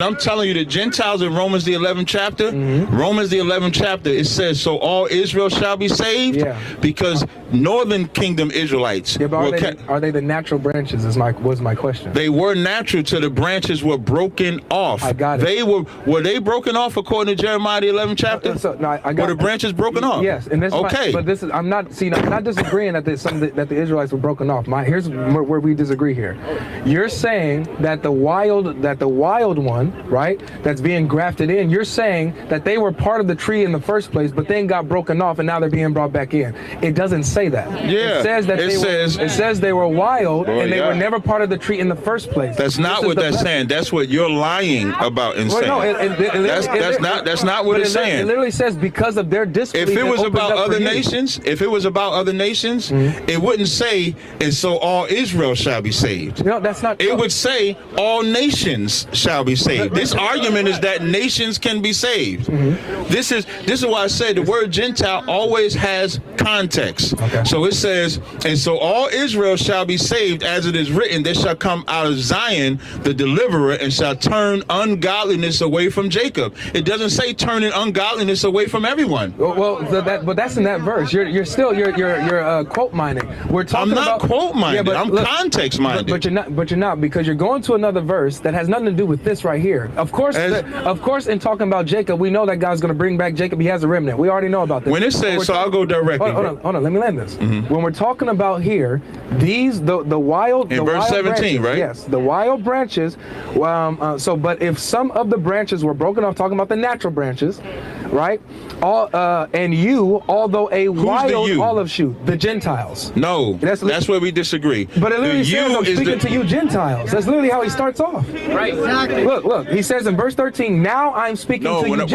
I'm telling you, the Gentiles in Romans the 11th chapter, Romans the 11th chapter, it says, so all Israel shall be saved, because northern kingdom Israelites are they the natural branches was my question. They were natural till the branches were broken off. I got it. Were they broken off according to Jeremiah the 11th chapter? Were the branches broken off? Yes, and this but this is I'm not disagreeing that that the Israelites were broken off. Here's where we disagree here. You're saying that the wild one, right, that's being grafted in, you're saying that they were part of the tree in the first place, but then got broken off and now they're being brought back in. It doesn't say that. Yeah. It says that it says they were wild and they were never part of the tree in the first place. That's not what that's saying. That's what you're lying about and saying. No, that's not what it's saying. It literally says because of their disbelief. If it was about other nations, it wouldn't say, and so all Israel shall be saved. No, that's not true. It would say all nations shall be saved. This argument is that nations can be saved. This is why I say the word Gentile always has context. Okay. So it says, and so all Israel shall be saved, as it is written, there shall come out of Zion the deliverer, and shall turn ungodliness away from Jacob. It doesn't say turning ungodliness away from everyone. But that's in that verse. You're still quote mining. We're talking I'm not quote minded. I'm context minded. But you're not because you're going to another verse that has nothing to do with this right here. Of course, in talking about Jacob, we know that God's going to bring back Jacob. He has a remnant. We already know about this. When it says, so I'll go directly. Hold on. Let me land this. When we're talking about here, the wild in verse 17, branches, right? Yes, the wild branches. But if some of the branches were broken off, talking about the natural branches, right? Although a wild olive shoot, the Gentiles. No, that's where we disagree. But it literally says, I'm speaking to you Gentiles. That's literally how he starts off. Right, exactly. Look, he says in verse 13, now I'm speaking to you Gentiles.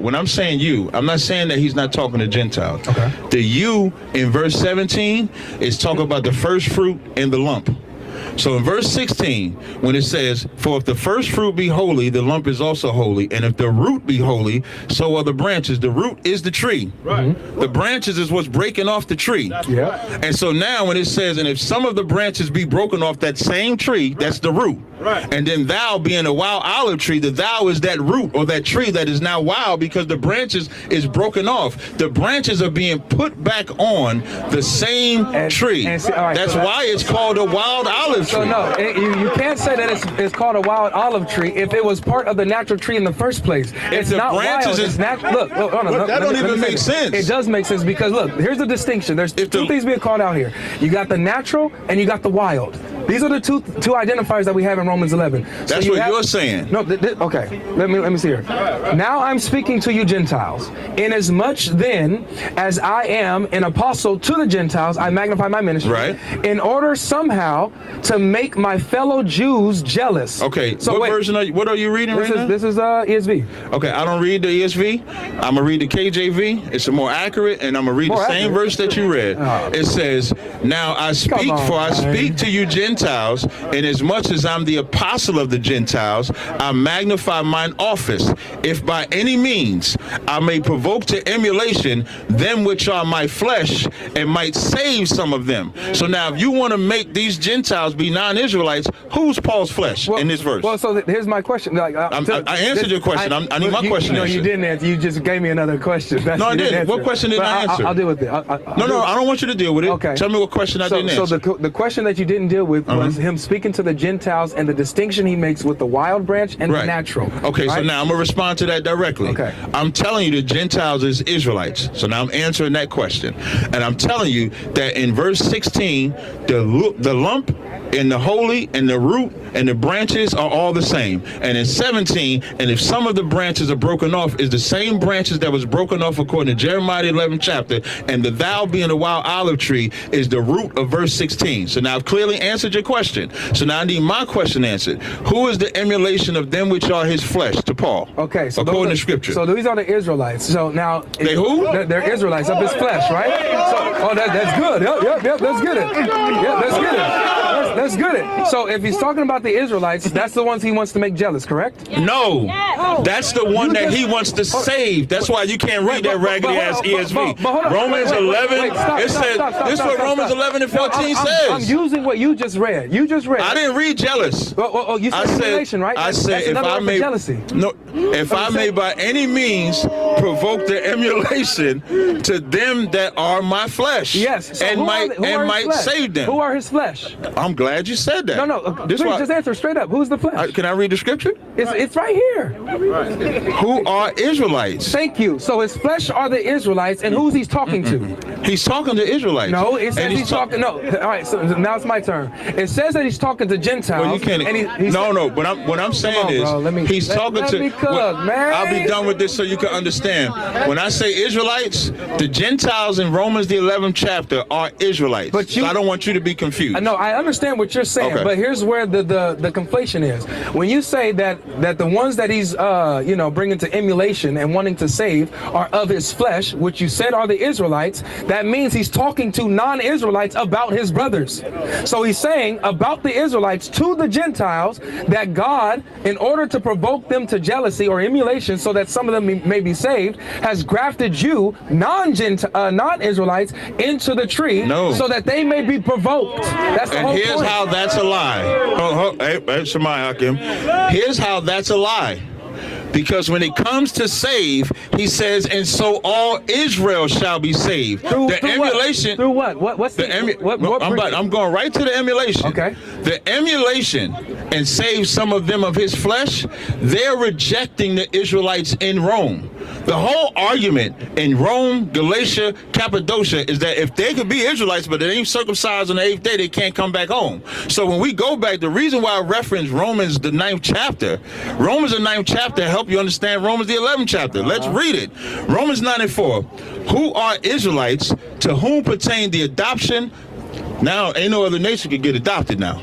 When I'm saying you, I'm not saying that he's not talking to Gentiles. Okay. The you in verse 17 is talking about the first fruit and the lump. So in verse 16, when it says, for if the first fruit be holy, the lump is also holy. And if the root be holy, so are the branches. The root is the tree. Right. The branches is what's breaking off the tree. Yeah. And so now when it says, and if some of the branches be broken off that same tree, that's the root. Right. And then thou being a wild olive tree, the thou is that root or that tree that is now wild because the branches is broken off. The branches are being put back on the same tree. That's why it's called a wild olive tree. So no, you can't say that it's called a wild olive tree if it was part of the natural tree in the first place. It's not wild. It's natural. Look, that don't even make sense. It does make sense because look, here's the distinction. There's two things being called out here. You got the natural and you got the wild. These are the two identifiers that we have in Romans 11. That's what you're saying. No, okay. Let me see here. Now I'm speaking to you Gentiles. Inasmuch then as I am an apostle to the Gentiles, I magnify my ministry. Right. In order somehow to make my fellow Jews jealous. Okay. So what version what are you reading right now? This is ESV. Okay, I don't read the ESV. I'm gonna read the KJV. It's more accurate, and I'm gonna read the same verse that you read. It says, "Now I speak, I speak to you Gentiles, and as much as I'm the apostle of the Gentiles, I magnify mine office, if by any means I may provoke to emulation them which are my flesh, and might save some of them." So now, if you want to make these Gentiles be non-Israelites, who's Paul's flesh in this verse? Well, so here's my question. I answered your question. I need my question answered. No, you didn't answer. You just gave me another question. No, I didn't. What question did I answer? I'll deal with it. No, I don't want you to deal with it. Okay. Tell me what question I didn't answer. So the question that you didn't deal with was him speaking to the Gentiles and the distinction he makes with the wild branch and the natural. Okay, so now I'm going to respond to that directly. Okay. I'm telling you the Gentiles is Israelites. So now I'm answering that question. And I'm telling you that in verse 16, the lump and the holy and the root and the branches are all the same. And in 17, and if some of the branches are broken off, is the same branches that was broken off according to Jeremiah 11th chapter, and the thou being a wild olive tree is the root of verse 16. So now I've clearly answered your question. So now I need my question answered. Who is the emulation of them which are his flesh to Paul? Okay, so according to Scripture. So these are the Israelites. So now they who? They're Israelites of his flesh, right? So that's good. Yep, let's get it. Yep, let's get it. let's get it. So if he's talking about the Israelites, that's the ones he wants to make jealous, correct? No, that's the one that he wants to save. That's why you can't read that raggedy ass ESV. Romans 11, it says, this is what Romans 11 and 14 says. I'm using what you just read. You just read. I didn't read jealous. Oh, you said emulation, right? I said if I may, no, if I may by any means provoke the emulation to them that are my flesh, yes, so and might save them. Who are his flesh? I'm glad you said that. No, please just answer straight up. Who's the flesh? Can I read the scripture? It's right here. Who are Israelites? Thank you. So his flesh are the Israelites, and who's he's talking to? He's talking to Israelites. No, it says he's talking. No, all right. So now it's my turn. It says that he's talking to Gentiles. Well, you can't. No. But what I'm saying is, he's talking to. Man. I'll be done with this so you can understand. When I say Israelites, the Gentiles in Romans the 11th chapter are Israelites. But so I don't want you to be confused. No, I understand what you're saying, but here's where the conflation is. When you say that the ones that he's bringing to emulation and wanting to save are of his flesh, which you said are the Israelites, that means he's talking to non-Israelites about his brothers. So he's saying about the Israelites to the Gentiles that God, in order to provoke them to jealousy or emulation so that some of them may be saved, has grafted you, non-Israelites, into the tree so that they may be provoked. That's the whole point. And here's how that's a lie. Hey, Shemai Hakim. Here's how that's a lie. Because when it comes to save, he says, and so all Israel shall be saved. Through emulation. Through what? What's the I'm going right to the emulation. Okay. The emulation and save some of them of his flesh, they're rejecting the Israelites in Rome. The whole argument in Rome, Galatia, Cappadocia is that if they could be Israelites, but they ain't circumcised on the 8th day, they can't come back home. So when we go back, the reason why I reference Romans the 9th chapter, Romans the 9th chapter help you understand Romans the 11th chapter. Let's read it. Romans 9:4. Who are Israelites to whom pertain the adoption? Now, ain't no other nation could get adopted now.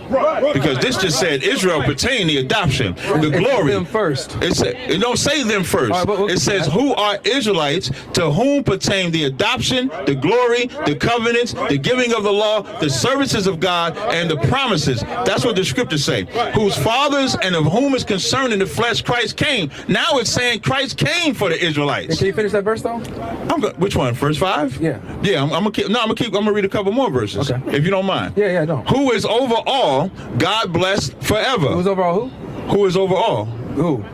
Because this just said Israel pertain the adoption, the glory. Them first. It don't say them first. It says who are Israelites to whom pertain the adoption, the glory, the covenants, the giving of the law, the services of God, and the promises. That's what the scriptures say. Whose fathers and of whom is concerned in the flesh Christ came. Now it's saying Christ came for the Israelites. Can you finish that verse though? Which one? Verse 5? Yeah. Yeah, I'm gonna read a couple more verses. Okay. If you don't mind. Yeah, I don't. Who is over all, God blessed forever. Who's over all who? Who is over all? Who?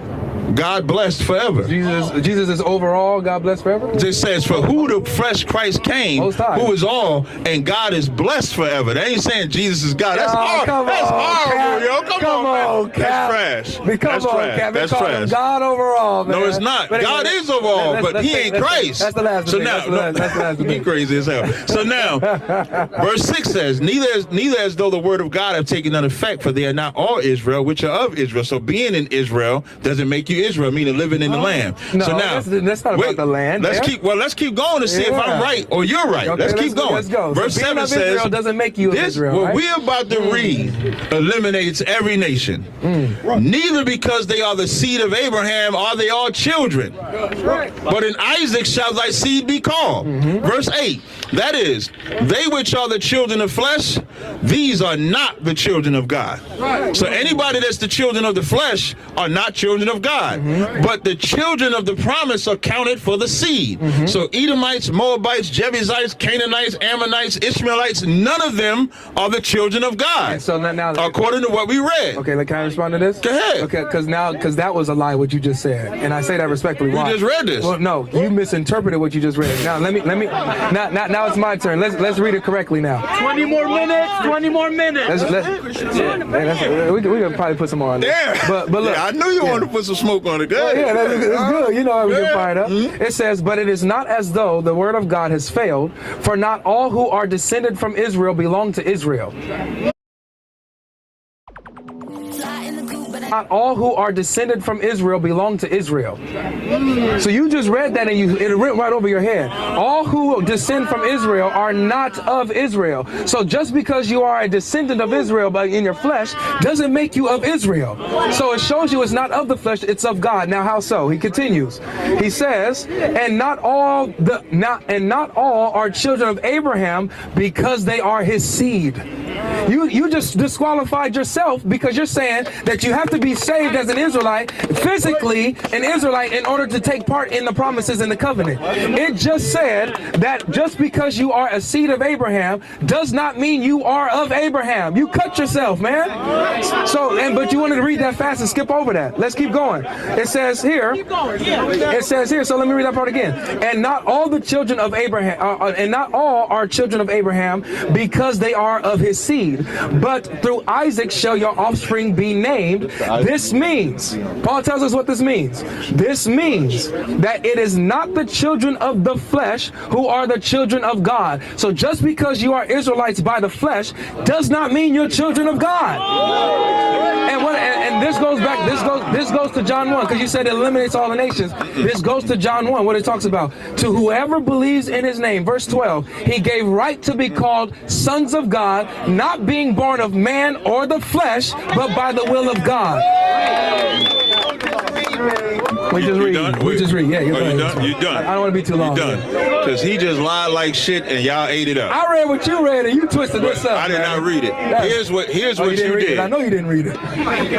God blessed forever. Jesus is overall, God blessed forever? It says, for who the flesh Christ came, who is all, and God is blessed forever. They ain't saying Jesus is God. That's horrible. That's horrible, yo. Come on, man. That's trash. That's trash. That's trash. God overall, man. No, it's not. God is overall, but he ain't Christ. That's the last debate. So now, that's the last debate. He crazy as hell. So now, verse 6 says, neither as though the word of God have taken none effect, for they are not all Israel, which are of Israel. So being in Israel doesn't make you Israel, meaning living in the land. No, so now that's not about the land. Let's keep going to see if I'm right or you're right. Okay, let's keep going. Let's go. Verse 7 says, Israel doesn't make you Israel. What we're about to read eliminates every nation. Neither because they are the seed of Abraham are they all children. But in Isaac shall thy seed be called. Verse 8. That is, they which are the children of flesh, these are not the children of God. So anybody that's the children of the flesh are not children of God. But the children of the promise are counted for the seed. So Edomites, Moabites, Jebusites, Canaanites, Ammonites, Ishmaelites, none of them are the children of God. So now according to what we read. Okay, can I respond to this? Go ahead. Okay, because that was a lie what you just said, and I say that respectfully. We just read this. Well, no, you misinterpreted what you just read. Now now it's my turn. Let's read it correctly now. 20 more minutes. 20 more minutes. We could probably put some more on there. But look, I knew you wanted to put some smoke on it. Good. Yeah, that's good. You know how we get fired up. It says, but it is not as though the word of God has failed, for not all who are descended from Israel belong to Israel. Not all who are descended from Israel belong to Israel. So you just read that and it went right over your head. All who descend from Israel are not of Israel. So just because you are a descendant of Israel but in your flesh doesn't make you of Israel. So it shows you it's not of the flesh, it's of God. Now how so? He continues. He says, and not all are children of Abraham because they are his seed. You just disqualified yourself because you're saying that you have to be saved as an Israelite, physically an Israelite, in order to take part in the promises in the covenant. It just said that just because you are a seed of Abraham does not mean you are of Abraham. You cut yourself, man. But you wanted to read that fast and skip over that. Let's keep going. It says here, so let me read that part again. And not all the children of Abraham, and not all are children of Abraham because they are of his seed, but through Isaac shall your offspring be named. This means, Paul tells us what this means. This means that it is not the children of the flesh who are the children of God. So just because you are Israelites by the flesh does not mean you're children of God. And this goes back, this goes to John 1, because you said it eliminates all the nations. This goes to John 1, what it talks about. To whoever believes in his name, verse 12, he gave right to be called sons of God, not being born of man or the flesh, but by the will of God. We just read. Yeah, you done? You done? I don't want to be too long. You done? Because he just lied like shit and y'all ate it up. I read what you read and you twisted this up. I did not read it. Here's what you did. I know you didn't read it.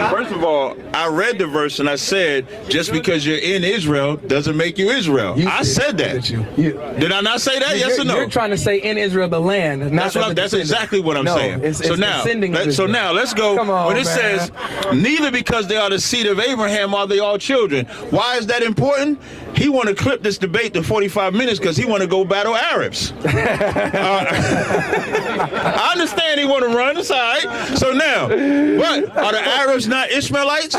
First of all, I read the verse and I said, just because you're in Israel doesn't make you Israel. I said that. Did I not say that? Yes or no? You're trying to say in Israel the land. That's exactly what I'm saying. So now let's go. When it says, neither because they are the seed of Abraham are they all children. Why is that important? He want to clip this debate to 45 minutes because he want to go battle Arabs. I understand he want to run. It's all right. So now, what? Are the Arabs not Ishmaelites?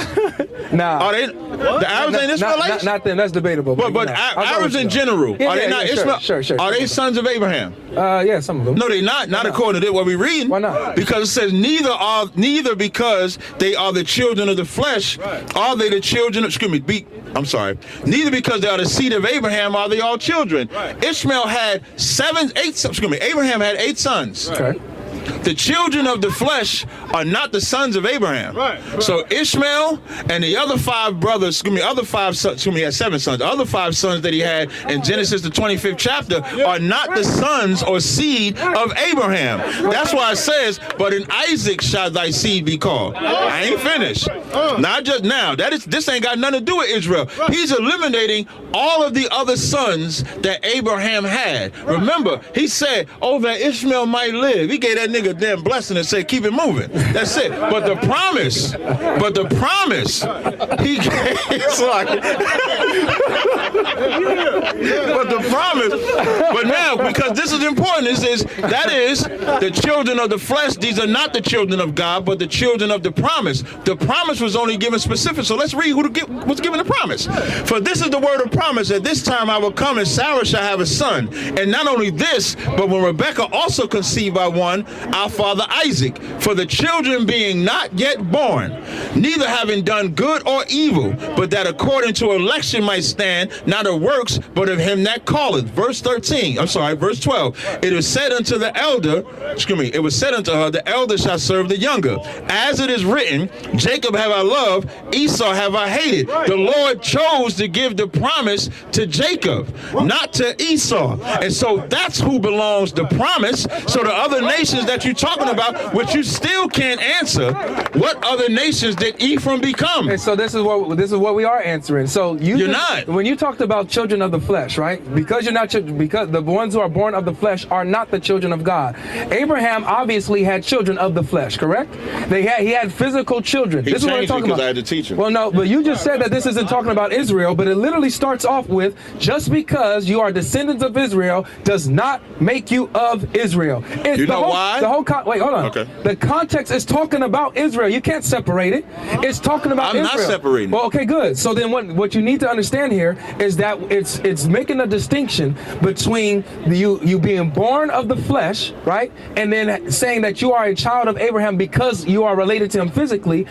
Nah. Are they? The Arabs ain't Ishmaelites? Not them. That's debatable. But Arabs in general, are they not Ishmaelites? Sure. Are they sons of Abraham? Yeah, some of them. No, they not. Not according to what we're reading. Why not? Because it says neither because they are the children of the flesh are they the children of, neither because they are the seed of Abraham are they all children. Ishmael had Abraham had 8 sons. Okay. The children of the flesh are not the sons of Abraham. Right. So Ishmael and the other 5 brothers, other 5 sons, he had 7 sons. The other 5 sons that he had in Genesis, the 25th chapter, are not the sons or seed of Abraham. That's why it says, but in Isaac shall thy seed be called. I ain't finished. Not just now. This ain't got nothing to do with Israel. He's eliminating all of the other sons that Abraham had. Remember, he said, that Ishmael might live. He gave that nigga a damn blessing and said, keep it moving. That's it. But the promise, he gave, it's like, but now, because this is important, that is the children of the flesh. These are not the children of God, but the children of the promise. The promise was only given specific. So let's read who was given the promise. For this is the word of promise, at this time I will come and Sarah shall have a son. And not only this, but when Rebekah also conceived by one, our father Isaac, for the children being not yet born, neither having done good or evil, but that according to election might stand, not of works, but of him that calleth. Verse 12. It was said unto the elder, it was said unto her, the elder shall serve the younger. As it is written, Jacob have I loved, Esau have I hated. The Lord chose to give the promise to Jacob, not to Esau. And so that's who belongs the promise. So the other nations that you're talking about, which you still can't answer, what other nations did Ephraim become? And so this is what we are answering. So you're not. When you talked about children of the flesh, right? Because you're not, because the ones who are born of the flesh are not the children of God. Abraham obviously had children of the flesh, correct? He had physical children. This is what I'm talking about. I had to teach him. Well, no, but you just said that this isn't talking about Israel, but it literally starts off with, just because you are descendants of Israel does not make you of Israel. You know why? Wait, hold on. Okay. The context is talking about Israel. You can't separate it. It's talking about Israel. I'm not separating. Well, okay, good. So then what you need to understand here is that it's making a distinction between you being born of the flesh, right? And then saying that you are a child of Abraham because you are related to him physically,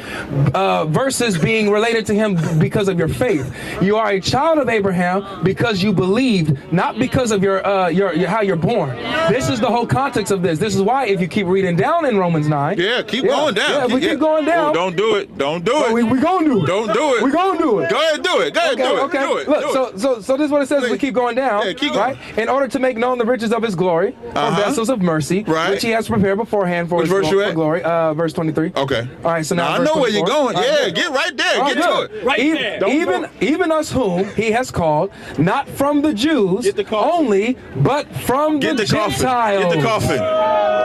versus being related to him because of your faith. You are a child of Abraham because you believed, not because of your how you're born. This is the whole context of this. This is why if you keep reading down in Romans 9. Yeah, keep going down. Yeah, we keep going down. Oh, don't do it. Don't do it. We gonna do it. Don't do it. We gonna do it. Go ahead, do it. Go ahead, do it. Okay. Do it. Look, do So this is what it says. We keep going down. Yeah, keep going. Right? In order to make known the riches of his glory, or vessels of mercy, which he has prepared beforehand for Which his verse you at? glory. Verse 23. Okay. All right. So now I verse know where you're 24. going. Yeah, get right there. Oh, Get good. to it. Right there. Even us whom he has called, not from the Jews Get the coffin. only, but from Get the coffin. Gentiles. Get the coffin.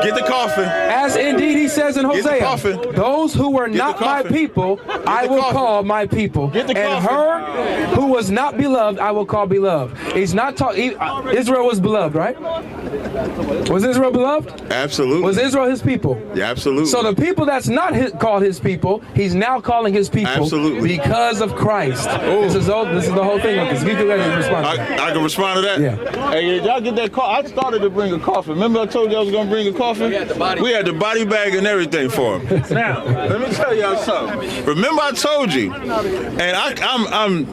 Get the coffin. As indeed he says in Get the Hosea, coffin. those who were not the my coffin. people, I will coffin. call my people. Get the And coffin. her who was not beloved, I will call beloved. He's not talking. Israel was beloved, right? Was Israel beloved? Absolutely. Was Israel his people? Yeah, absolutely. So the people that's not called his people, he's now calling his people Absolutely. because of Christ. This is the whole thing with this. You can let him respond. to that. I can respond to that? Yeah. Hey, did y'all get that coffin? I started to bring a coffin. Remember I told you I was going to bring a coffin? We had the body bag and everything for him. Now, let me tell y'all something. Remember I told you, and I'm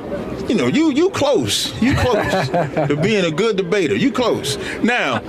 you know, you close. You close to being a good debater. You close. Now,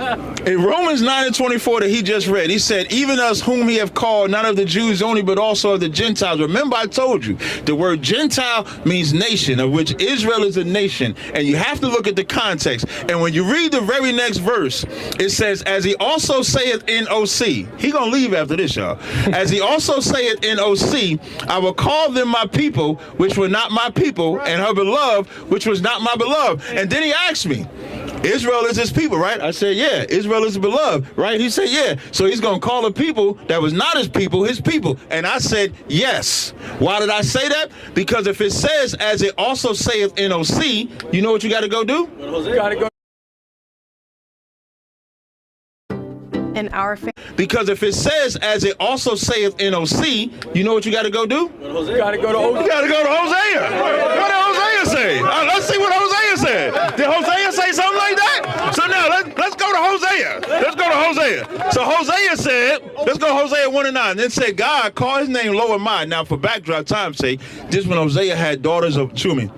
in Romans 9:24 that he just read, he said, even us whom he have called, not of the Jews only, but also of the Gentiles. Remember I told you, the word Gentile means nation, of which Israel is a nation. And you have to look at the context. And when you read the very next verse, it says, as he also saith in OC, he gonna leave after this, y'all. As he also saith in OC, I will call them my people, which were not my people, and her beloved, which was not my beloved. And then he asked me, Israel is his people, right? I said, yeah. Israel is beloved, right? He said, yeah. So he's going to call a people that was not his people. And I said, yes. Why did I say that? Because if it says, as it also saith in OC, you know what you got to go do? You gotta go. In our Because if it says, as it also saith in OC, you know what you got to go do? You gotta go to You got to go to Hosea. What did Hosea say? Let's see what Hosea said. Did Hosea say something like that? So now let's go to Hosea. Let's go to Hosea. So Hosea said, let's go to Hosea 1:9. Then said, God, call his name Lo and Mine. Now for backdrop time's sake, this when Hosea had daughters of Chumi.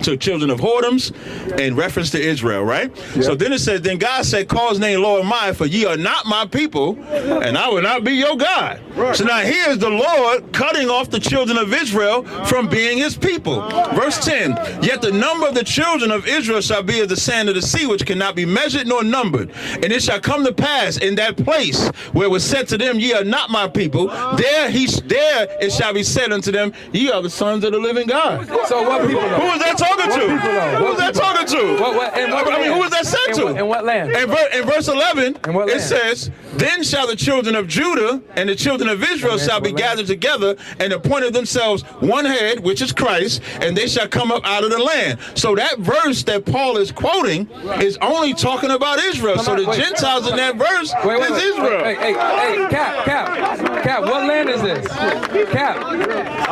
To children of whoredoms in reference to Israel, right? Yep. So then it says, then God said, call his name Lord mine, for ye are not my people, and I will not be your God. Right. So now here's the Lord cutting off the children of Israel from being his people. Verse 10, yet the number of the children of Israel shall be as the sand of the sea, which cannot be measured nor numbered. And it shall come to pass in that place where it was said to them, ye are not my people, there it shall be said unto them, ye are the sons of the living God. So what people know? Who was that talking to? Who was that talking to? Who was that said to? In what land? In verse 11, it land? Says, then shall the children of Judah and the children of Israel shall be gathered together and appointed themselves one head, which is Christ, and they shall come up out of the land. So that verse that Paul is quoting is only talking about Israel. So the Gentiles in that verse is Israel. Hey, Cap, what land is this? Cap,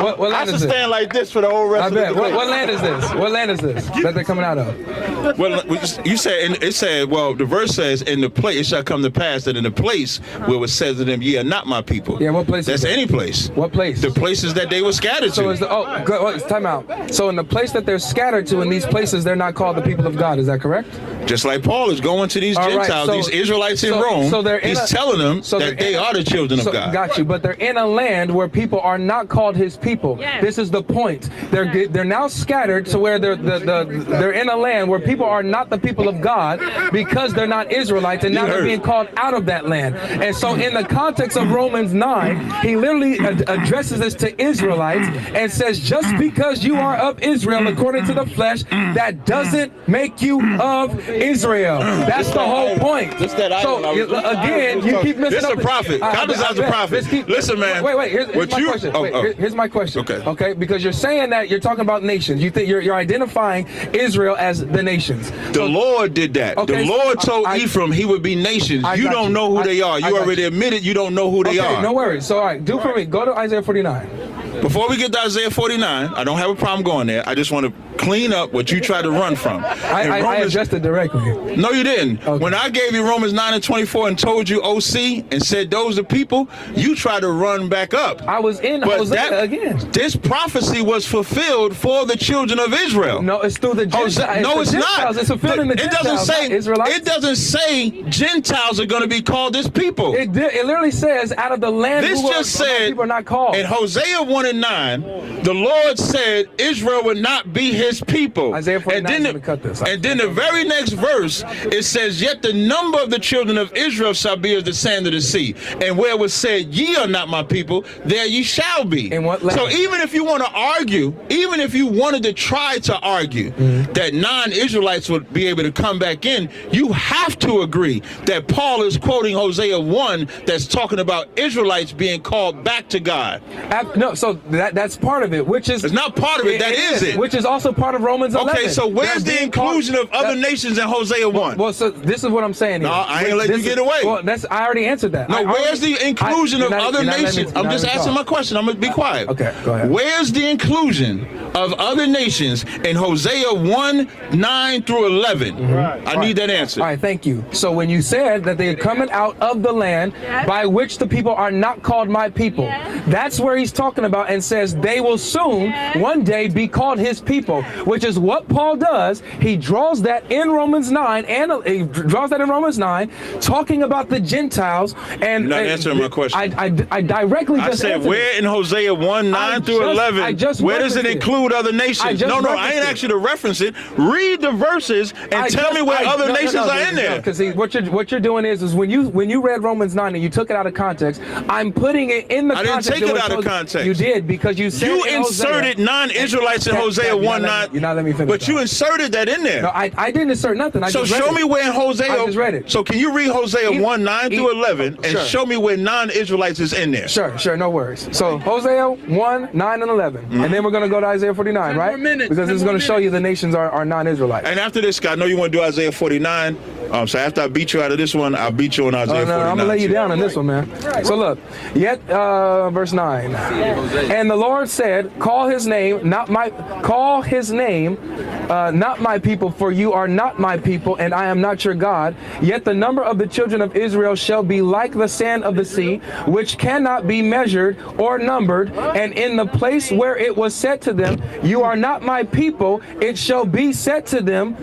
what land is this? I should stand like this for the whole rest of the day. What land is this? What land is this that they're coming out of? Well, you said, it said, well, the verse says, in the place, it shall come to pass that in the place where it says to them, ye are not my people. Yeah, what place? That's any place. What place? The places that they were scattered to. It's time out. So in the place that they're scattered to, in these places, they're not called the people of God. Is that correct? Just like Paul is going to these Gentiles, these Israelites in Rome, he's telling them that they are the children of God. Got you, but they're in a land where people are not called his people. Yes. This is the point. They're now scattered to where they're in a land where people are not the people of God because they're not Israelites, and now they're being called out of that land. And so in the context of Romans 9, he literally addresses this to Israelites and says, just because you are of Israel according to the flesh, that doesn't make you of Israel. That's the whole point. So again, you keep missing up. This is a prophet. God is a prophet. Listen, man. Wait. Here's my question. Okay. Because you're saying that you're talking about nations. You think you're identifying Israel as the nations. The Lord did that. Okay, the Lord told Ephraim he would be nations. You don't know who they are. You already admitted you don't know who they are. No worries. So all right, do for me. Go to Isaiah 49. Before we get to Isaiah 49, I don't have a problem going there. I just want to clean up what you tried to run from. I adjusted directly. No, you didn't. Okay. When I gave you Romans 9:24 and told you OC and said those are people, you tried to run back up. I was in Hosea again. This prophecy was fulfilled for the children of Israel. No, it's through the Gentiles. No, it's not. It's fulfilled in the Gentiles, It doesn't say Gentiles are going to be called this people. It literally says out of the land this who just said people are not called. In Hosea 1:9, and 9, the Lord said Israel would not be his people. Isaiah 49 and then, is gonna cut this. and then the very next verse, it says, yet the number of the children of Israel shall be as the sand of the sea. And where it was said, ye are not my people, there ye shall be. In what land? So even if you want to argue, even if you wanted to try to argue that non-Israelites would be able to come back in, you have to agree that Paul is quoting Hosea 1 that's talking about Israelites being called back to God. No, so that's part of it, which is... It's not part of it, that is it. Which is also part of Romans 11. Okay, so where's the inclusion of other nations in Hosea 1? Well, so this is what I'm saying here. No, I ain't letting you get away. Well, I already answered that. No, where's the inclusion of other nations? I'm just asking my question. I'm going to be quiet. Okay, go ahead. Where's the inclusion of other nations in Hosea 1, 9 through 11? I need that answer. All right, thank you. So when you said that they are coming out of the land by which the people are not called my people, that's where he's talking about and says they will soon, one day, be called his people, which is what Paul does. He draws that in Romans 9, talking about the Gentiles. And You're not answering my question. I directly I just said, answered where it. in Hosea 1, 9 through 11, where does it include other nations? No, I ain't asked you to reference it. Read the verses and tell me where other nations are in there. Because what you're doing is when you read Romans 9 and you took it out of context, I'm putting it in the context. I didn't take it out of context. You did, because you said you inserted non-Israelites in Hosea 1, 9. You're not letting me finish. But you inserted that in there. No, I didn't insert nothing. So show me where in Hosea. I just read it. So can you read Hosea 1, 9 through 11 and show me where non-Israelites is in there? Sure, no worries. So Hosea 1, 9, and 11. And then we're going to go to Isaiah 49, right? Because this is going to show you the nations are non-Israelites. And after this, I know you want to do Isaiah 49. So after I beat you out of this one, I'll beat you on Isaiah 49. I'm going to lay you down on this one, man. So look, verse 9. And the Lord said, call his name, not my people, for you are not my people, and I am not your God. Yet the number of the children of Israel shall be like the sand of the sea, which cannot be measured or numbered. And in the place where it was said to them, you are not my people, it shall be said to them,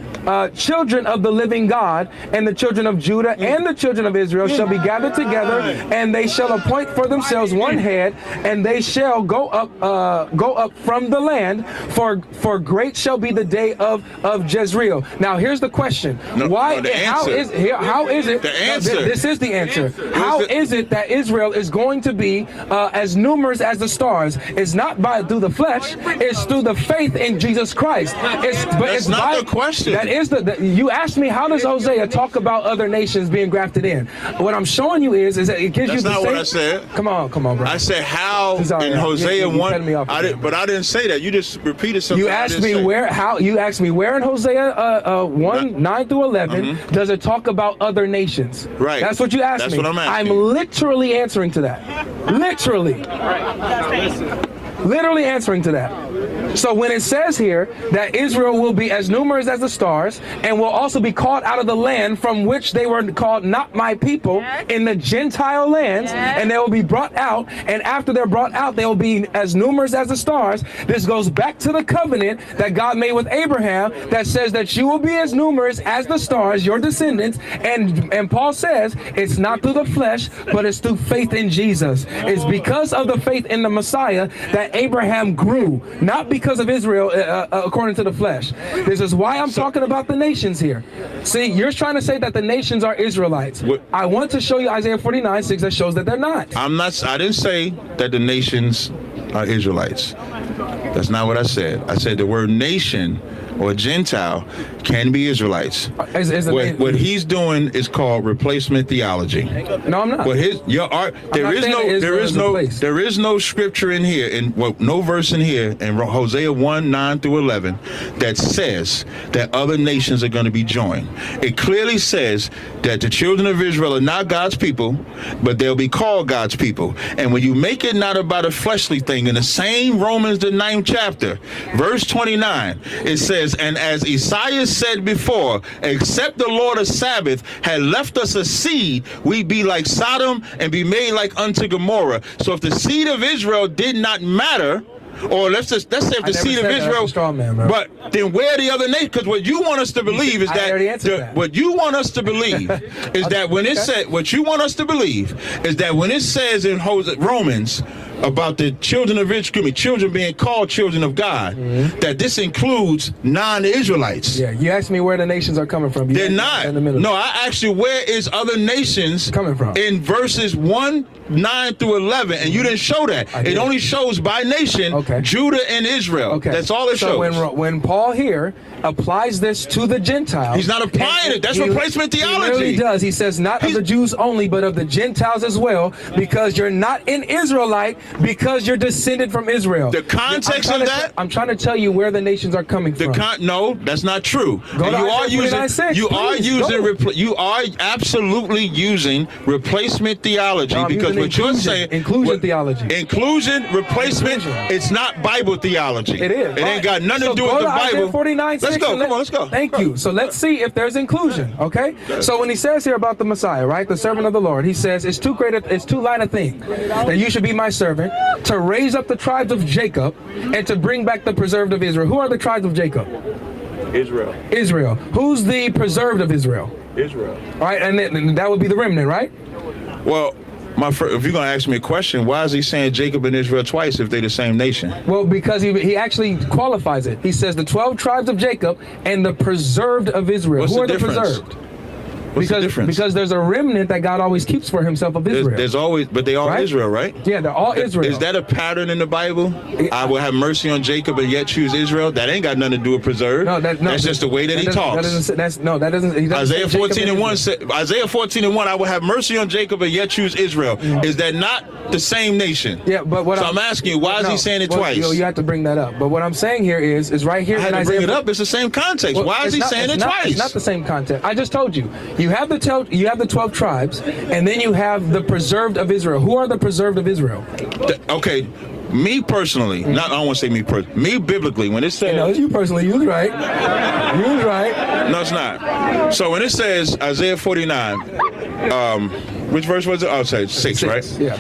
children of the living God. And the children of Judah and the children of Israel shall be gathered together, and they shall appoint for themselves one head, and they shall go up from the land, for great shall be the day of Jezreel. Now here's the question: how is it? The answer. This is the answer. How is it that Israel is going to be as numerous as the stars? It's not through the flesh; it's through the faith in Jesus Christ. That's not the question. That is you asked me, how does Hosea talk about other nations being grafted in? What I'm showing you is that it gives you the same. That's not what I said. Come on, bro. I said how in Hosea 1. But I didn't say that. You just repeated something. You asked me where in Hosea 1, 9 through 11 does it talk about other nations? Right. That's what you asked me. That's what I'm asking. I'm literally answering to that. Literally answering to that. So when it says here that Israel will be as numerous as the stars and will also be called out of the land from which they were called not my people in the Gentile lands, and they will be brought out, and after they're brought out, they will be as numerous as the stars. This goes back to the covenant that God made with Abraham that says that you will be as numerous as the stars, your descendants, and Paul says it's not through the flesh, but it's through faith in Jesus. It's because of the faith in the Messiah that Abraham grew, not because of Israel according to the flesh. This is why I'm talking about the nations here. See, you're trying to say that the nations are Israelites. I want to show you Isaiah 49:6 that shows that they're not. I didn't say that the nations are Israelites. That's not what I said. I said the word nation or Gentile can be Israelites. What he's doing is called replacement theology. No, I'm not. But there is no scripture in here, no verse in here in Hosea 1, 9 through 11 that says that other nations are going to be joined. It clearly says that the children of Israel are not God's people, but they'll be called God's people. And when you make it not about a fleshly thing, in the same Romans, the 9th chapter, verse 29, it says, and as Isaiah said before, except the Lord of Sabbath had left us a seed, we'd be like Sodom and be made like unto Gomorrah. So if the seed of Israel did not matter, or let's say if the seed of Israel, but then where the other nations? Because what you want us to believe is that what you want us to believe is that when it said what you want us to believe is that when it says in Romans about the children of Israel, children being called children of God, that this includes non-Israelites. Yeah, you asked me where the nations are coming from. They're not. In the middle. No, I asked you where is other nations coming from in verses 1, 9 through 11, and you didn't show that. It only shows by nation, Judah and Israel. Okay. That's all it shows. So when Paul here applies this to the Gentiles, he's not applying it. That's replacement theology. He really does. He says not of the Jews only, but of the Gentiles as well, because you're not an Israelite, because you're descended from Israel. The context of that? I'm trying to tell you where the nations are coming from. No, that's not true. Go to Isaiah 49:6, you are absolutely using replacement theology, because what you're saying inclusion theology. Inclusion, replacement, it's not Bible theology. It is. It ain't got nothing to do with the Bible. 49:6. Let's go. Come on, let's go. Thank you. So let's see if there's inclusion. Okay. So when he says here about the Messiah, right, the servant of the Lord, he says it's too light a thing that you should be my servant to raise up the tribes of Jacob and to bring back the preserved of Israel. Who are the tribes of Jacob? Israel. Israel. Who's the preserved of Israel? Israel. All right, and that would be the remnant, right? Well, if you're going to ask me a question, why is he saying Jacob and Israel twice if they're the same nation? Well, because he actually qualifies it. He says the 12 tribes of Jacob and the preserved of Israel. What's Who are the the difference? preserved? Because there's a remnant that God always keeps for himself of Israel. There's always, but they all Israel, right? Yeah, they're all Israel. Is that a pattern in the Bible? I will have mercy on Jacob and yet choose Israel. That ain't got nothing to do with preserve. That's just the way that he talks. Isaiah 14:1 Isaiah 14:1. I will have mercy on Jacob and yet choose Israel. Is that not the same nation? Yeah, but I'm asking you, why is he saying it twice? You have to bring that up. But what I'm saying here is right here. I had to bring it up. It's the same context. Why is he saying it twice? It's not the same context. I just told you. You have the 12 tribes, and then you have the preserved of Israel. Who are the preserved of Israel? Okay, me personally, I don't want to say me personally, me biblically, when it says... No, you personally, you was right. You was right. No, it's not. So when it says Isaiah 49, which verse was it? Oh, sorry, 6, right? Yeah.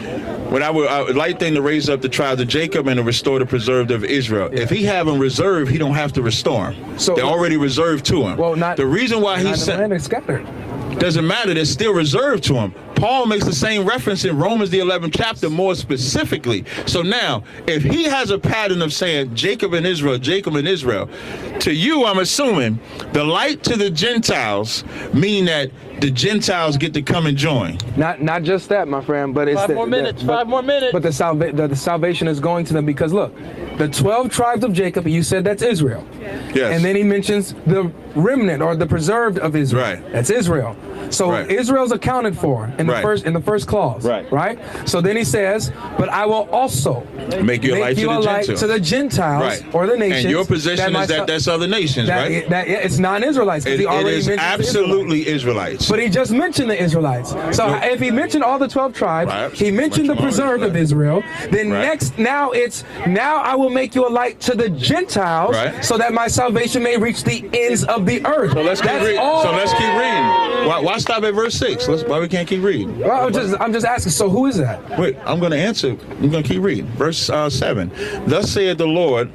When I would like them to raise up the tribes of Jacob and to restore the preserved of Israel. Yeah. If he have them reserved, he don't have to restore them. So they're already reserved to him. Well, not the reason why he said scattered. Doesn't matter. They're still reserved to him. Paul makes the same reference in Romans the 11th chapter more specifically. So now, if he has a pattern of saying Jacob and Israel, to you, I'm assuming the light to the Gentiles mean that the Gentiles get to come and join. Not just that, my friend, but it's 5 more minutes. But the salvation is going to them because look, the 12 tribes of Jacob, you said that's Israel. Yes. And then he mentions the remnant or the preserved of Israel. Right. That's Israel. So Israel's accounted for in the first clause. Right. So then he says, but I will also make you a light to the Gentiles or the nations. And your position is that that's other nations, right? It's non-Israelites. It is absolutely Israelites. But he just mentioned the Israelites. So if he mentioned all the 12 tribes, he mentioned the preserved of Israel. Then now I will make you a light to the Gentiles, so that my salvation may reach the ends of the earth. So let's keep reading. Why stop at verse 6? Why we can't keep reading? Well, I'm just asking. So who is that? Wait, I'm going to answer. I'm going to keep reading. Verse 7. Thus saith the Lord.